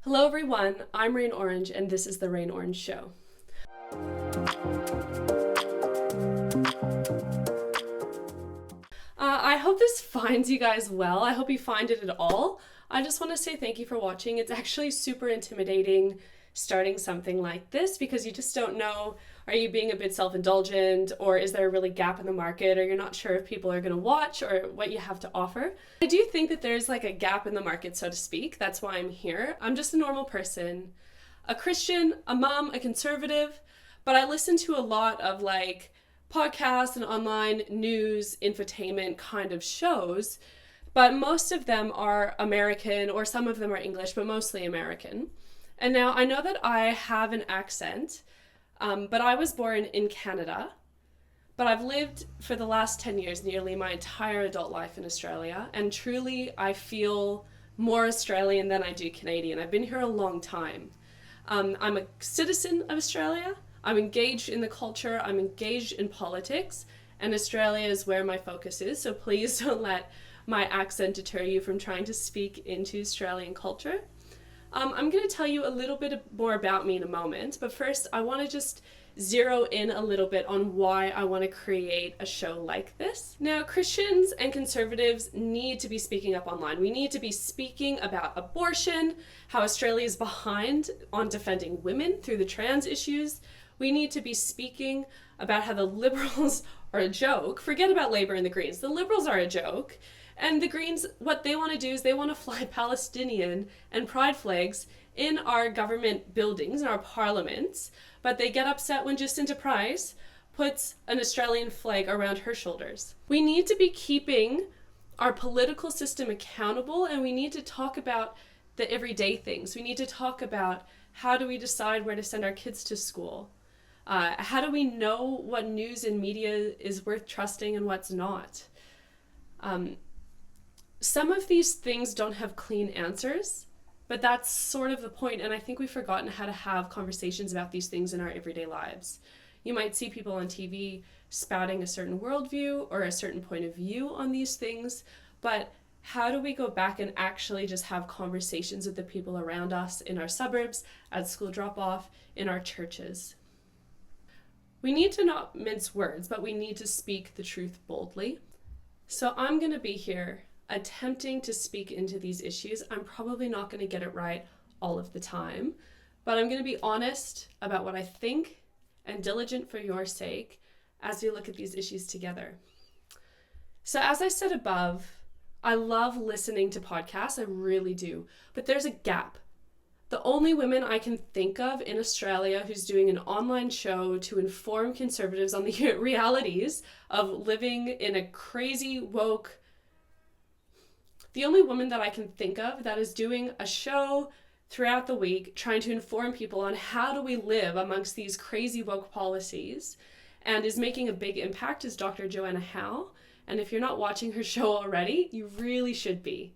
Hello everyone, I'm Rayne Orange and this is the Rayne Orange Show. I hope this finds you guys well. I hope you find it at all. I just want to say thank you for watching. It's actually super intimidating starting something like this because you just don't know, are you being a bit self-indulgent, or is there a really gap in the market, or you're not sure if people are going to watch or what you have to offer. I do think that there's like a gap in the market, so to speak. That's why I'm here. I'm just a normal person, a Christian, a mom, a conservative, but I listen to a lot of like podcasts and online news, infotainment kind of shows, but most of them are American, or some of them are English, but mostly American. And now I know that I have an accent, but I was born in Canada, but I've lived for the last 10 years, nearly my entire adult life in Australia, and truly I feel more Australian than I do Canadian. I've been here a long time. I'm a citizen of Australia. I'm engaged in the culture. I'm engaged in politics, and Australia is where my focus is, so please don't let my accent deter you from trying to speak into Australian culture. I'm going to tell you a little bit more about me in a moment, but first I want to just zero in a little bit on why I want to create a show like this. Now, Christians and conservatives need to be speaking up online. We need to be speaking about abortion, how Australia is behind on defending women through the trans issues. We need to be speaking about how the Liberals are a joke. Forget about Labour and the Greens. The Liberals are a joke. And the Greens, what they want to do is they want to fly Palestinian and pride flags in our government buildings, in our parliaments, but they get upset when Jacinta Price puts an Australian flag around her shoulders. We need to be keeping our political system accountable, and we need to talk about the everyday things. We need to talk about, how do we decide where to send our kids to school? How do we know what news and media is worth trusting and what's not? Some of these things don't have clean answers, but that's sort of the point, and I think we've forgotten how to have conversations about these things in our everyday lives. You might see people on TV spouting a certain worldview or a certain point of view on these things, but how do we go back and actually just have conversations with the people around us in our suburbs, at school drop-off, in our churches? We need to not mince words, but we need to speak the truth boldly. So I'm going to be here attempting to speak into these issues. I'm probably not going to get it right all of the time, but I'm going to be honest about what I think and diligent for your sake as we look at these issues together. So as I said above, I love listening to podcasts, I really do, but there's a gap. The only woman I can think of in Australia who's doing an online show to inform conservatives on the realities of living in a crazy woke. The only woman that I can think of that is doing a show throughout the week trying to inform people on how do we live amongst these crazy woke policies and is making a big impact is Dr. Joanna. And if you're not watching her show already, you really should be.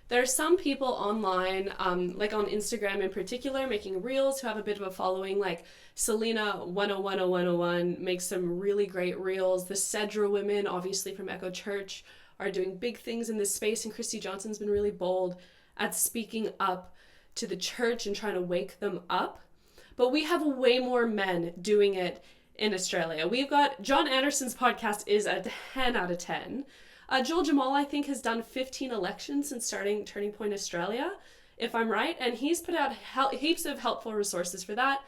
There are some people online, like on Instagram in particular, making reels who have a bit of a following, like Selena 1010101 makes some really great reels. The Cedra women, obviously from Echo Church, are doing big things in this space, and Christy Johnson's been really bold at speaking up to the church and trying to wake them up. But we have way more men doing it in Australia. We've got John Anderson's podcast is a 10 out of 10. Joel Jamal, I think, has done 15 elections since starting Turning Point Australia, if I'm right, and he's put out heaps of helpful resources for that.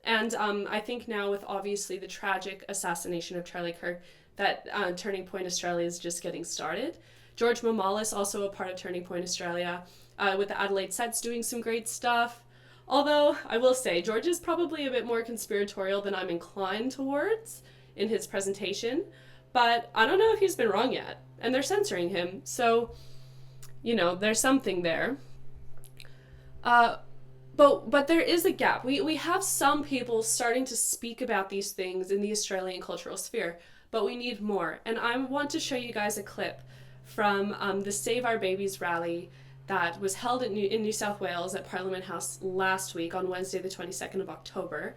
And I think now with obviously the tragic assassination of Charlie Kirk, that Turning Point Australia is just getting started. George Mamalis, also a part of Turning Point Australia, with the Adelaide Sets, doing some great stuff. Although, I will say, George is probably a bit more conspiratorial than I'm inclined towards in his presentation, but I don't know if he's been wrong yet, and they're censoring him, so, there's something there. But there is a gap. We have some people starting to speak about these things in the Australian cultural sphere, but we need more. And I want to show you guys a clip from the Save Our Babies rally that was held in New South Wales at Parliament House last week on Wednesday, the 22nd of October.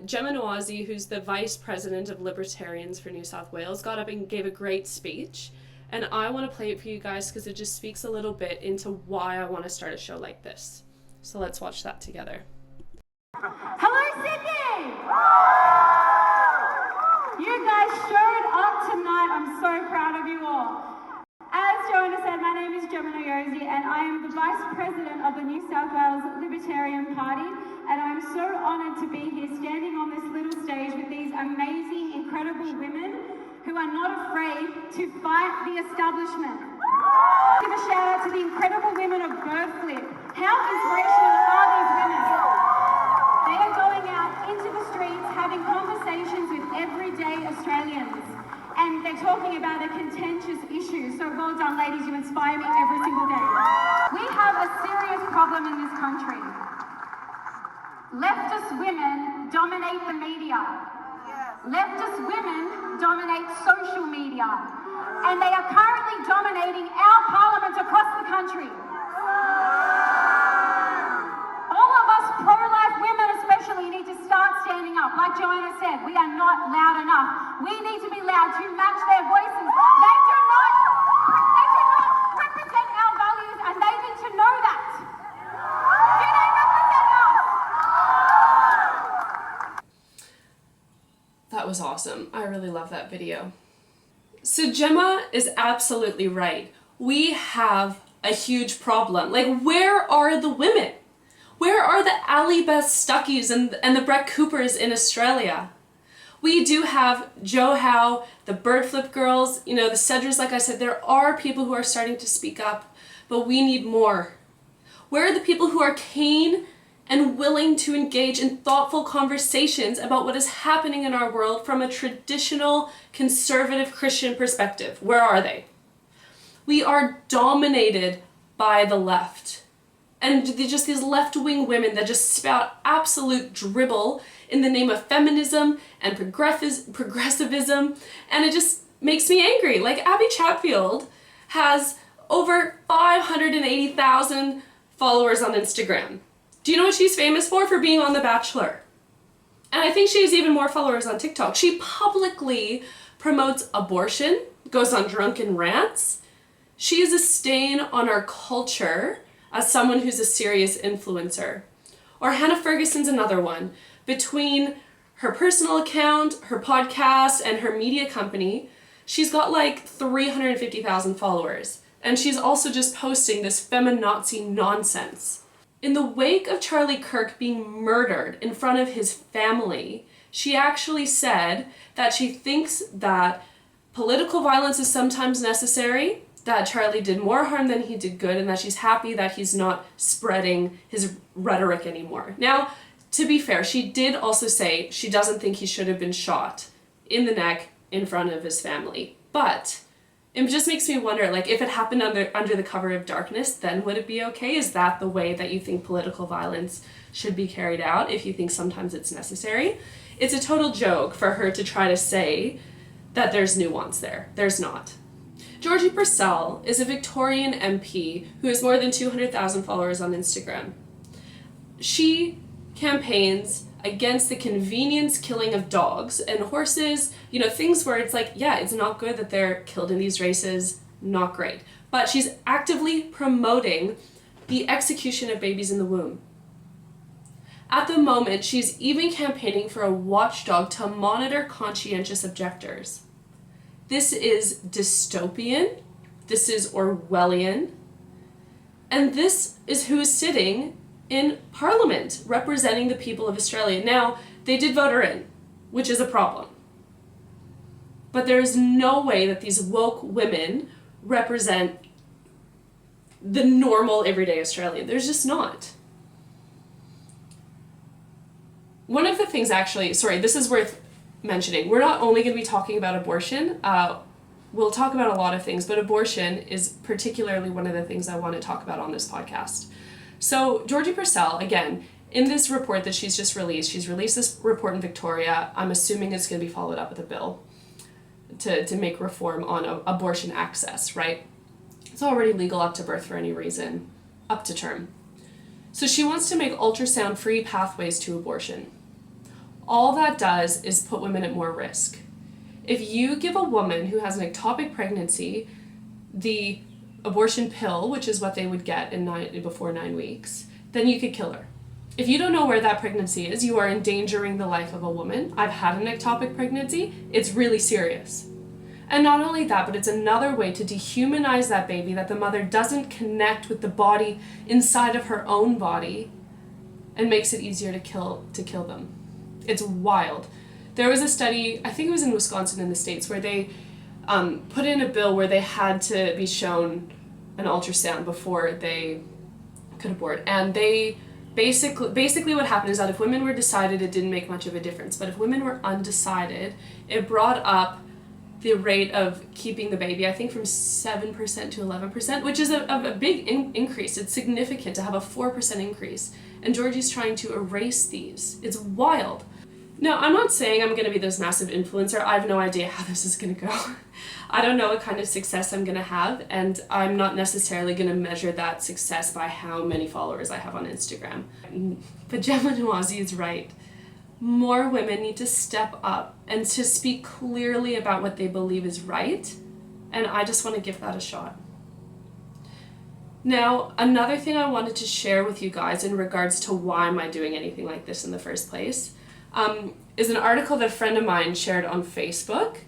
Gemma Noiosi, who's the Vice President of Libertarians for New South Wales, got up and gave a great speech. And I want to play it for you guys because it just speaks a little bit into why I want to start a show like this. So let's watch that together. Hello, Sydney! You guys showed up tonight. I'm so proud of you all. As Joanna said, my name is Gemma Noiosi and I am the Vice President of the New South Wales Libertarian Party, and I'm so honoured to be here standing on this little stage with these amazing, incredible women who are not afraid to fight the establishment. Give a shout out to the incredible women of BirdFlip. How inspirational are these women? They are going out into the streets having conversations with everyday Australians, and they're talking about a contentious issue. So well done, ladies, you inspire me every single day. We have a serious problem in this country. Leftist women dominate the media. Leftist women dominate social media, and they are currently dominating our parliament across the country. All of us pro-life women especially need to start standing up. Like Joanna said, we are not loud enough. We need to be loud to match their voices. They do not represent our values, and they need to know that. Do they represent us? That was awesome. I really love that video. So Gemma is absolutely right. We have a huge problem. Like, where are the women? Where are the Ali Beth Stuckies and the Brett Coopers in Australia? We do have Joe Howe, the BirdFlip girls, the Sedgers, like I said, there are people who are starting to speak up, but we need more. Where are the people who are keen and willing to engage in thoughtful conversations about what is happening in our world from a traditional conservative Christian perspective? Where are they? We are dominated by the left. And just these left-wing women that just spout absolute dribble in the name of feminism and progressivism, and it just makes me angry. Like, Abby Chatfield has over 580,000 followers on Instagram. Do you know what she's famous for? For being on The Bachelor. And I think she has even more followers on TikTok. She publicly promotes abortion, goes on drunken rants. She is a stain on our culture as someone who's a serious influencer. Or Hannah Ferguson's another one. Between her personal account, her podcast, and her media company, she's got like 350,000 followers. And she's also just posting this feminazi nonsense. In the wake of Charlie Kirk being murdered in front of his family, she actually said that she thinks that political violence is sometimes necessary, that Charlie did more harm than he did good, and that she's happy that he's not spreading his rhetoric anymore. Now, to be fair, she did also say she doesn't think he should have been shot in the neck in front of his family. But it just makes me wonder, like, if it happened under the cover of darkness, then would it be okay? Is that the way that you think political violence should be carried out, if you think sometimes it's necessary? It's a total joke for her to try to say that there's nuance there. There's not. Georgie Purcell is a Victorian MP who has more than 200,000 followers on Instagram. She campaigns against the convenience killing of dogs and horses, things where it's like, yeah, it's not good that they're killed in these races, not great. But she's actively promoting the execution of babies in the womb. At the moment, she's even campaigning for a watchdog to monitor conscientious objectors. This is dystopian, this is Orwellian, and this is who is sitting in Parliament representing the people of Australia. Now, they did vote her in, which is a problem. But there is no way that these woke women represent the normal, everyday Australian. There's just not. One of the things this is worth mentioning. We're not only going to be talking about abortion. We'll talk about a lot of things, but abortion is particularly one of the things I want to talk about on this podcast. So Georgie Purcell, again, in this report that she's released this report in Victoria. I'm assuming it's going to be followed up with a bill to make reform on abortion access, right? It's already legal up to birth for any reason, up to term. So she wants to make ultrasound-free pathways to abortion. All that does is put women at more risk. If you give a woman who has an ectopic pregnancy the abortion pill, which is what they would get before 9 weeks, then you could kill her. If you don't know where that pregnancy is, you are endangering the life of a woman. I've had an ectopic pregnancy. It's really serious. And not only that, but it's another way to dehumanize that baby, that the mother doesn't connect with the body inside of her own body, and makes it easier to kill them. It's wild. There was a study, I think it was in Wisconsin in the States, where they put in a bill where they had to be shown an ultrasound before they could abort. And they basically what happened is that if women were decided, it didn't make much of a difference. But if women were undecided, it brought up the rate of keeping the baby, I think from 7% to 11%, which is a big increase. It's significant to have a 4% increase. And Georgie's trying to erase these. It's wild. Now, I'm not saying I'm going to be this massive influencer. I have no idea how this is going to go. I don't know what kind of success I'm going to have, and I'm not necessarily going to measure that success by how many followers I have on Instagram. But Gemma Noiosi is right. More women need to step up and to speak clearly about what they believe is right, and I just want to give that a shot. Now, another thing I wanted to share with you guys in regards to why am I doing anything like this in the first place is an article that a friend of mine shared on Facebook.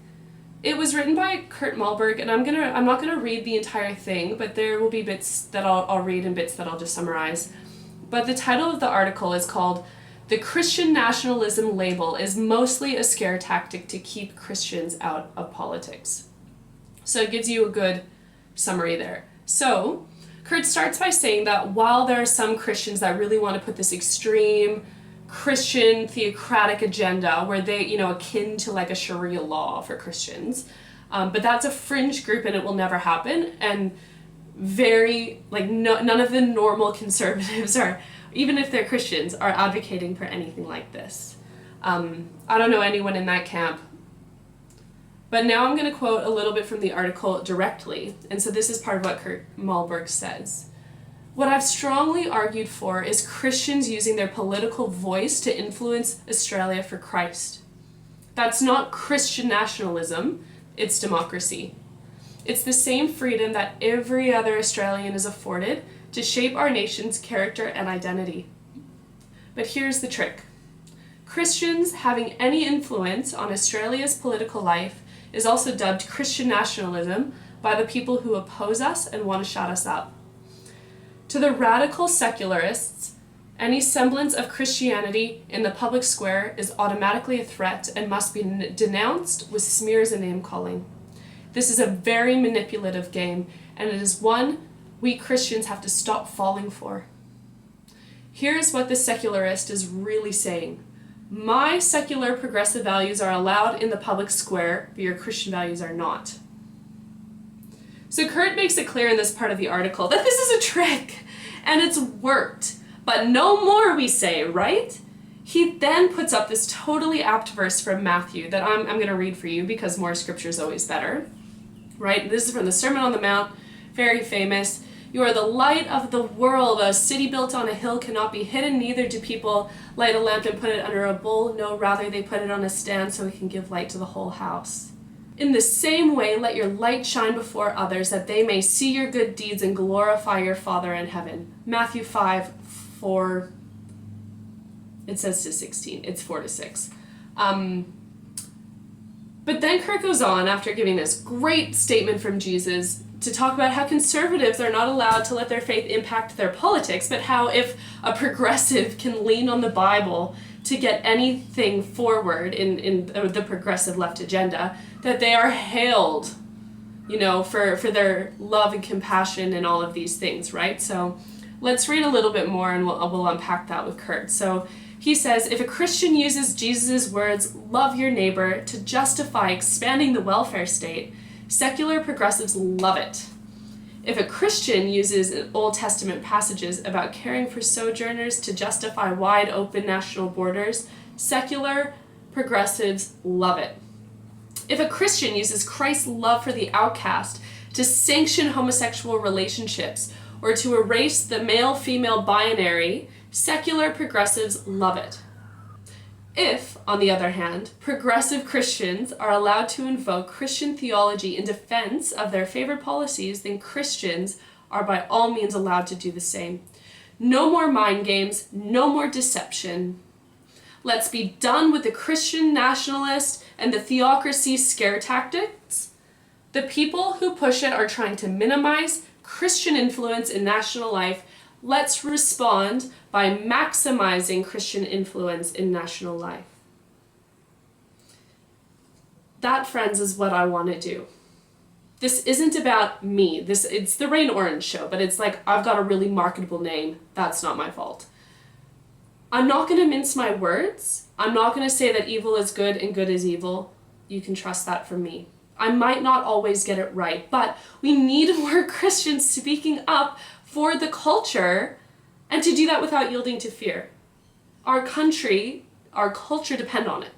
It was written by Kurt Mahlburg, and I'm not gonna read the entire thing, but there will be bits that I'll read and bits that I'll just summarize. But the title of the article is called "The Christian Nationalism Label is Mostly a Scare Tactic to Keep Christians Out of Politics." So it gives you a good summary there. So Kurt starts by saying that while there are some Christians that really want to put this extreme Christian theocratic agenda where they, akin to like a Sharia law for Christians, but that's a fringe group and it will never happen. And none of the normal conservatives are, even if they're Christians, are advocating for anything like this. I don't know anyone in that camp. But now I'm going to quote a little bit from the article directly. And so this is part of what Kurt Mahlburg says. "What I've strongly argued for is Christians using their political voice to influence Australia for Christ. That's not Christian nationalism, it's democracy. It's the same freedom that every other Australian is afforded to shape our nation's character and identity. But here's the trick. Christians having any influence on Australia's political life is also dubbed Christian nationalism by the people who oppose us and want to shut us up. To the radical secularists, any semblance of Christianity in the public square is automatically a threat and must be denounced with smears and name-calling. This is a very manipulative game, and it is one we Christians have to stop falling for. Here's what the secularist is really saying. My secular progressive values are allowed in the public square, but your Christian values are not." So Kurt makes it clear in this part of the article that this is a trick, and it's worked. But no more, we say, right? He then puts up this totally apt verse from Matthew that I'm going to read for you because more scripture is always better, right? This is from the Sermon on the Mount, very famous. "You are the light of the world. A city built on a hill cannot be hidden, neither do people light a lamp and put it under a bowl. No, rather they put it on a stand so it can give light to the whole house. In the same way, let your light shine before others, that they may see your good deeds and glorify your Father in heaven." Matthew 5:4, it says to 16, it's 4-6. But then Kurt goes on, after giving this great statement from Jesus, to talk about how conservatives are not allowed to let their faith impact their politics, but how if a progressive can lean on the Bible to get anything forward in the progressive left agenda, that they are hailed, for their love and compassion and all of these things, right? So let's read a little bit more and we'll unpack that with Kurt. So he says, "If a Christian uses Jesus' words, 'love your neighbor,' to justify expanding the welfare state, secular progressives love it. If a Christian uses Old Testament passages about caring for sojourners to justify wide open national borders, secular progressives love it. If a Christian uses Christ's love for the outcast to sanction homosexual relationships or to erase the male-female binary, secular progressives love it. If, on the other hand, progressive Christians are allowed to invoke Christian theology in defense of their favored policies, then Christians are by all means allowed to do the same. No more mind games, no more deception. Let's be done with the Christian nationalist and the theocracy scare tactics. The people who push it are trying to minimize Christian influence in national life. Let's respond by maximizing Christian influence in national life. That, friends, is what I want to do. This isn't about me. It's the Rayne Orange Show, but it's like I've got a really marketable name. That's not my fault. I'm not going to mince my words. I'm not going to say that evil is good and good is evil. You can trust that from me. I might not always get it right, but we need more Christians speaking up for the culture, and to do that without yielding to fear. Our country, our culture depend on it.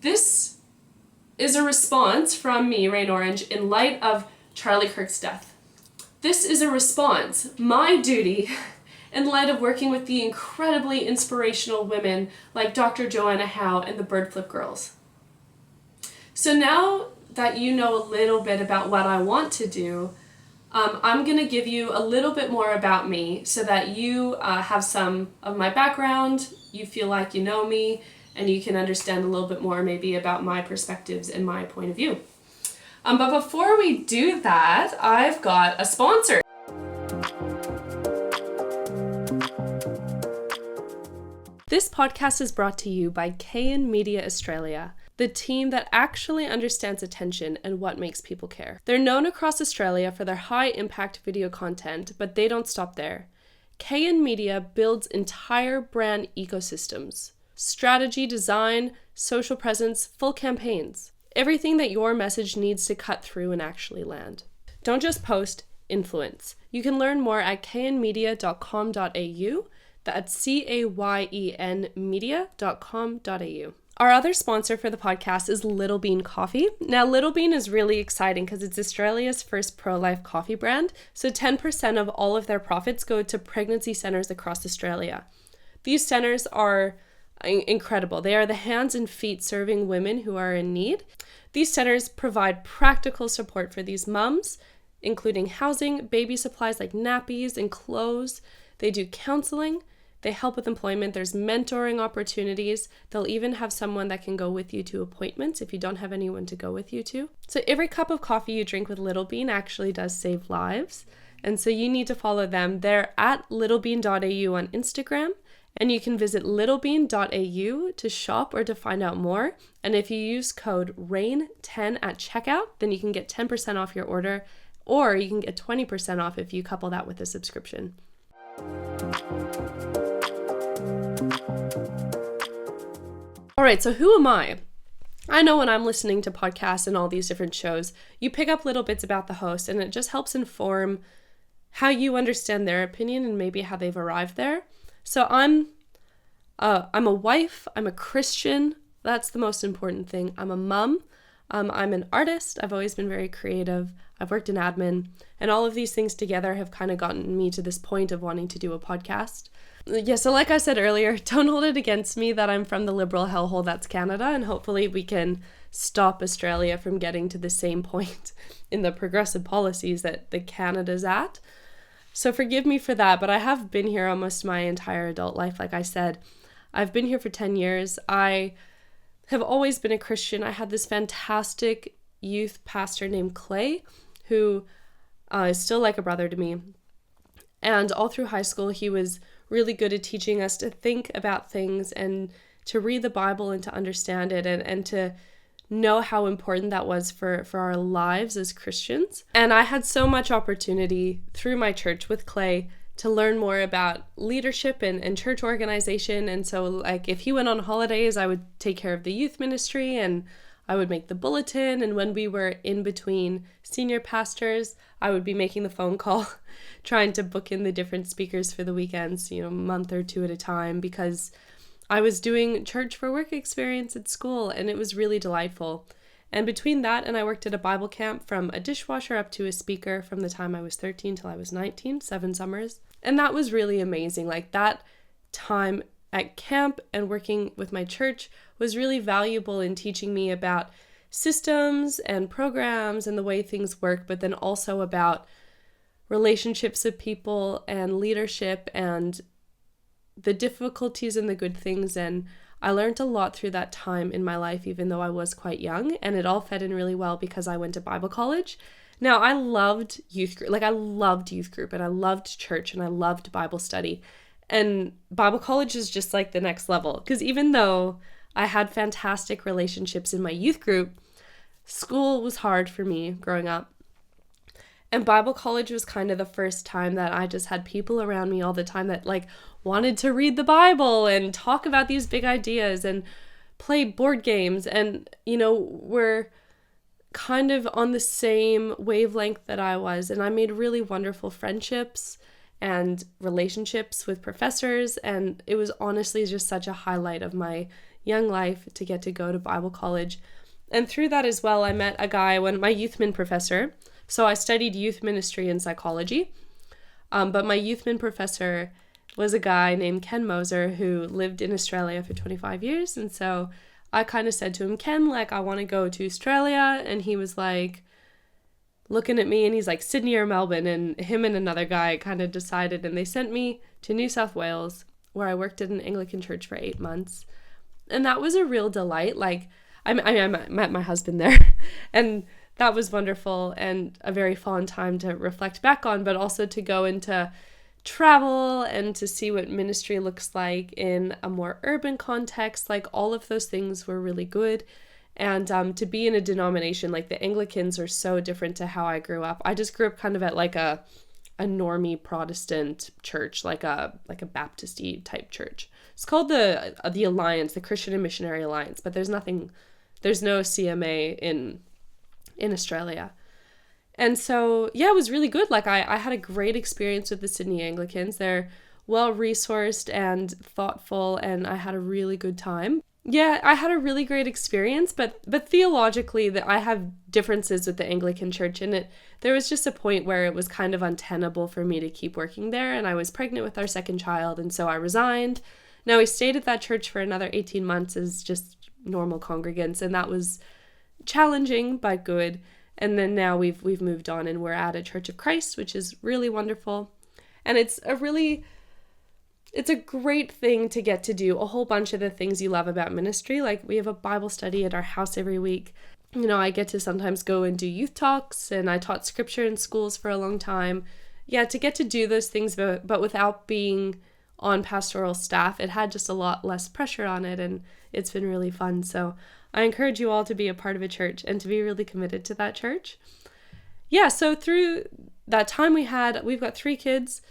This is a response from me, Rayne Orange, in light of Charlie Kirk's death. This is a response, my duty, in light of working with the incredibly inspirational women like Dr. Joanna and the BirdFlip girls. So now that you know a little bit about what I want to do, I'm going to give you a little bit more about me so that you have some of my background, you feel like you know me, and you can understand a little bit more maybe about my perspectives and my point of view. But before we do that, I've got a sponsor. This podcast is brought to you by KN Media Australia, the team that actually understands attention and what makes people care. They're known across Australia for their high-impact video content, but they don't stop there. KN Media builds entire brand ecosystems. Strategy, design, social presence, full campaigns. Everything that your message needs to cut through and actually land. Don't just post, influence. You can learn more at knmedia.com.au. That's CAYEN media.com.au. Our other sponsor for the podcast is Little Bean Coffee. Now, Little Bean is really exciting because it's Australia's first pro-life coffee brand. So 10% of all of their profits go to pregnancy centers across Australia. These centers are incredible. They are the hands and feet serving women who are in need. These centers provide practical support for these mums, including housing, baby supplies like nappies and clothes. They do counseling. They help with employment. There's mentoring opportunities. They'll even have someone that can go with you to appointments if you don't have anyone to go with you to. So every cup of coffee you drink with Little Bean actually does save lives. And so you need to follow them. They're at littlebean.au on Instagram. And you can visit littlebean.au to shop or to find out more. And if you use code RAIN10 at checkout, then you can get 10% off your order, or you can get 20% off if you couple that with a subscription. All right, so who am I? I know when I'm listening to podcasts and all these different shows, you pick up little bits about the host, and it just helps inform how you understand their opinion and maybe how they've arrived there. So I'm a wife, I'm a Christian, that's the most important thing. I'm a mom, I'm an artist, I've always been very creative, I've worked in admin, and all of these things together have kind of gotten me to this point of wanting to do a podcast. Yeah, so like I said earlier, don't hold it against me that I'm from the liberal hellhole that's Canada, and hopefully we can stop Australia from getting to the same point in the progressive policies that Canada's at. So forgive me for that, but I have been here almost my entire adult life. Like I said, I've been here for 10 years. I have always been a Christian. I had this fantastic youth pastor named Clay, who is still like a brother to me. And all through high school, he was really good at teaching us to think about things and to read the Bible and to understand it and to know how important that was for our lives as Christians. And I had so much opportunity through my church with Clay to learn more about leadership and church organization. And so like if he went on holidays, I would take care of the youth ministry and I would make the bulletin. And when we were in between senior pastors, I would be making the phone call, trying to book in the different speakers for the weekends, a month or two at a time, because I was doing church for work experience at school, and it was really delightful. And between that and I worked at a Bible camp from a dishwasher up to a speaker from the time I was 13 till I was 19, 7 summers. And that was really amazing. Like that time at camp and working with my church was really valuable in teaching me about systems and programs and the way things work, but then also about relationships with people and leadership and the difficulties and the good things. And I learned a lot through that time in my life, even though I was quite young, and it all fed in really well because I went to Bible college. Now, I loved youth group, and I loved church, and I loved Bible study. And Bible college is just like the next level, because even though I had fantastic relationships in my youth group, school was hard for me growing up. And Bible college was kind of the first time that I just had people around me all the time that like wanted to read the Bible and talk about these big ideas and play board games, and, you know, were kind of on the same wavelength that I was. And I made really wonderful friendships and relationships with professors, and it was honestly just such a highlight of my young life to get to go to Bible college. And through that as well, I met a guy, my youth min professor. So I studied youth ministry and psychology, but my youth min professor was a guy named Ken Moser who lived in Australia for 25 years. And so I kind of said to him, Ken, like, I want to go to Australia. And he was like looking at me, and he's like, Sydney or Melbourne? And him and another guy kind of decided, and they sent me to New South Wales, where I worked at an Anglican church for 8 months. And that was a real delight. Like, I met my husband there, and that was wonderful and a very fun time to reflect back on, but also to go into travel and to see what ministry looks like in a more urban context. Like, all of those things were really good. And to be in a denomination, like the Anglicans are so different to how I grew up. I just grew up kind of at like a normie Protestant church, like a Baptist-y type church. It's called the Alliance, the Christian and Missionary Alliance, but there's no CMA in Australia. And so, yeah, it was really good. Like, I had a great experience with the Sydney Anglicans. They're well-resourced and thoughtful, and I had a really good time. Yeah, I had a really great experience, but theologically, that I have differences with the Anglican Church, and there was just a point where it was kind of untenable for me to keep working there, and I was pregnant with our second child, and so I resigned. Now, we stayed at that church for another 18 months as just normal congregants, and that was challenging but good. And then now we've moved on, and we're at a Church of Christ, which is really wonderful. And it's a great thing to get to do a whole bunch of the things you love about ministry. Like, we have a Bible study at our house every week. You know, I get to sometimes go and do youth talks, and I taught scripture in schools for a long time. Yeah, to get to do those things, but without being on pastoral staff, it had just a lot less pressure on it, and it's been really fun. So I encourage you all to be a part of a church and to be really committed to that church. Yeah, so through that time we've got 3 kids.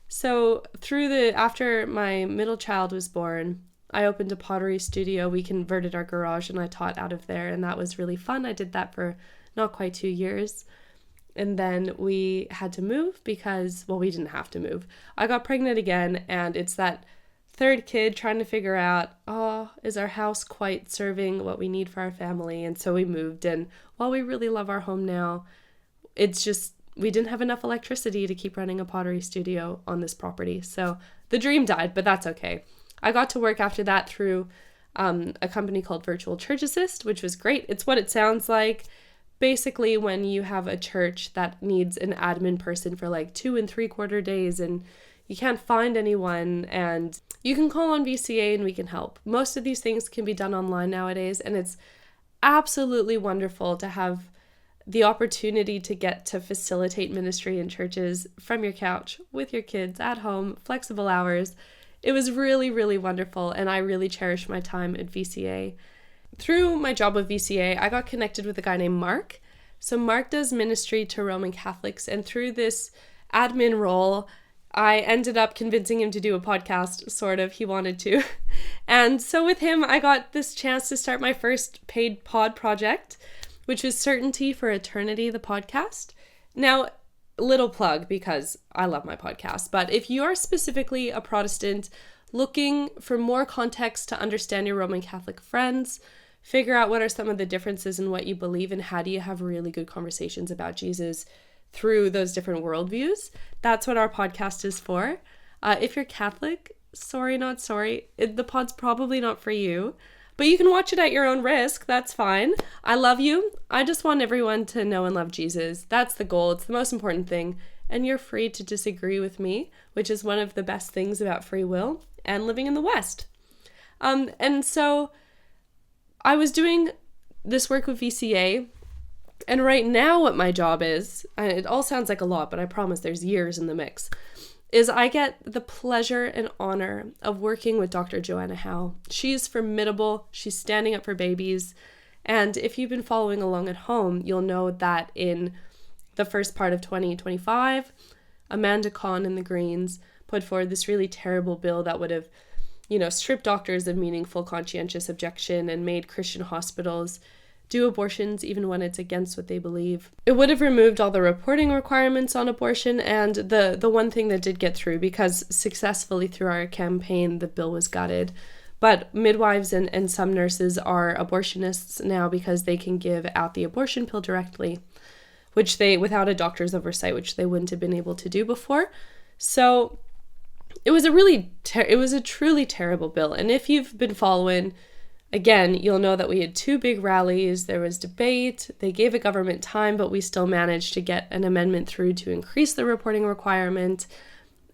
So after my middle child was born, I opened a pottery studio. We converted our garage, and I taught out of there, and that was really fun. I did that for not quite 2 years. And then we had to move because, well, we didn't have to move. I got pregnant again, and it's that third kid trying to figure out, is our house quite serving what we need for our family? And so we moved, and while we really love our home now, it's just, we didn't have enough electricity to keep running a pottery studio on this property. So the dream died, but that's okay. I got to work after that through a company called Virtual Church Assist, which was great. It's what it sounds like. Basically, when you have a church that needs an admin person for like 2 3/4 days, and you can't find anyone, and you can call on VCA and we can help. Most of these things can be done online nowadays, and it's absolutely wonderful to have the opportunity to get to facilitate ministry in churches from your couch with your kids at home, flexible hours. It was really, really wonderful, and I really cherish my time at VCA. Through my job with VCA, I got connected with a guy named Mark. So Mark does ministry to Roman Catholics, and through this admin role, I ended up convincing him to do a podcast, sort of. He wanted to. And so with him, I got this chance to start my first paid pod project, which was Certainty for Eternity, the podcast. Now, little plug, because I love my podcast, but if you are specifically a Protestant looking for more context to understand your Roman Catholic friends, figure out what are some of the differences in what you believe, and how do you have really good conversations about Jesus through those different worldviews, that's what our podcast is for. If you're Catholic, sorry, not sorry. The pod's probably not for you, but you can watch it at your own risk. That's fine. I love you. I just want everyone to know and love Jesus. That's the goal. It's the most important thing. and you're free to disagree with me, which is one of the best things about free will and living in the West. And so I was doing this work with VCA, and right now what my job is, and it all sounds like a lot, but I promise there's years in the mix, is I get the pleasure and honor of working with Dr. Joanna Howe. She's formidable. She's standing up for babies. And if you've been following along at home, you'll know that in the first part of 2025, Amanda Kahn and the Greens put forward this really terrible bill that would have, stripped doctors of meaningful conscientious objection and made Christian hospitals do abortions even when it's against what they believe. It would have removed all the reporting requirements on abortion, and the one thing that did get through, because successfully through our campaign, the bill was gutted. But midwives and some nurses are abortionists now because they can give out the abortion pill directly, which they, without a doctor's oversight, which they wouldn't have been able to do before. So it was a truly terrible bill. And if you've been following, again, you'll know that we had 2 big rallies. There was debate. They gave a government time, but we still managed to get an amendment through to increase the reporting requirement.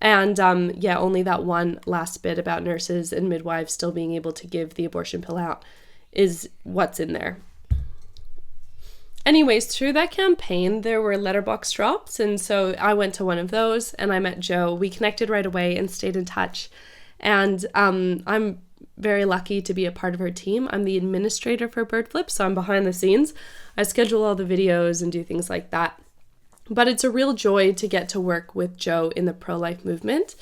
And only that one last bit about nurses and midwives still being able to give the abortion pill out is what's in there. Anyways, through that campaign, there were letterbox drops. And so I went to one of those and I met Joe. We connected right away and stayed in touch. And I'm very lucky to be a part of her team. I'm the administrator for BirdFlip, so I'm behind the scenes. I schedule all the videos and do things like that. But it's a real joy to get to work with Joe in the pro-life movement.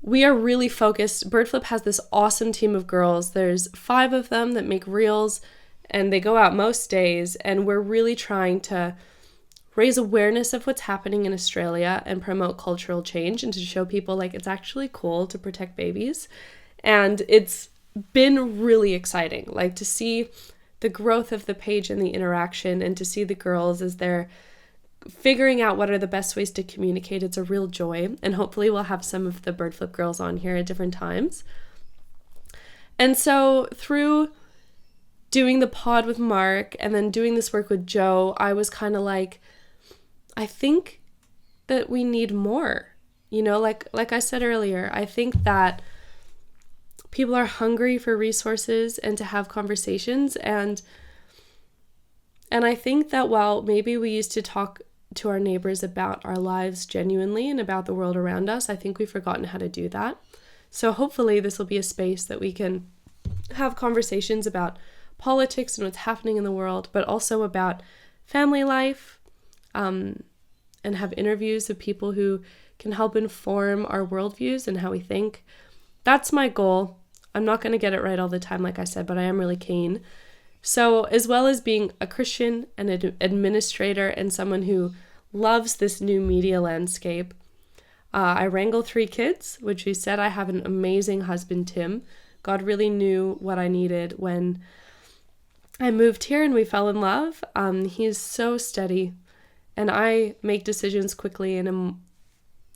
We are really focused. BirdFlip has this awesome team of girls. There's 5 of them that make reels, and they go out most days, and we're really trying to raise awareness of what's happening in Australia and promote cultural change and to show people like it's actually cool to protect babies. And it's been really exciting, like to see the growth of the page and the interaction and to see the girls as they're figuring out what are the best ways to communicate. It's a real joy. And hopefully we'll have some of the BirdFlip girls on here at different times. And so through doing the pod with Mark and then doing this work with Joe, I was kind of like, I think that we need more, like I said earlier, I think that people are hungry for resources and to have conversations. And I think that while maybe we used to talk to our neighbors about our lives genuinely and about the world around us, I think we've forgotten how to do that. So hopefully this will be a space that we can have conversations about politics and what's happening in the world, but also about family life, and have interviews with people who can help inform our worldviews and how we think. That's my goal. I'm not going to get it right all the time, like I said, but I am really keen. So as well as being a Christian and an administrator and someone who loves this new media landscape, I wrangle 3 kids, which we said I have an amazing husband, Tim. God really knew what I needed when I moved here and we fell in love. He's so steady. And I make decisions quickly and am,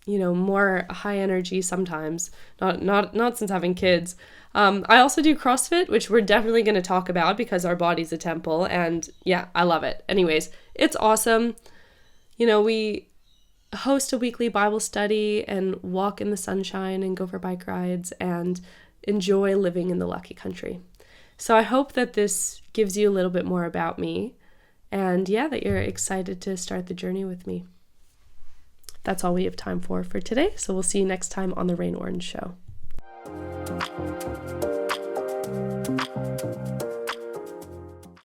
more high energy sometimes. Not since having kids. I also do CrossFit, which we're definitely going to talk about because our body's a temple. And yeah, I love it. Anyways, it's awesome. We host a weekly Bible study and walk in the sunshine and go for bike rides and enjoy living in the lucky country. So I hope that this gives you a little bit more about me. And yeah, that you're excited to start the journey with me. That's all we have time for today. So we'll see you next time on the Rayne Orange Show.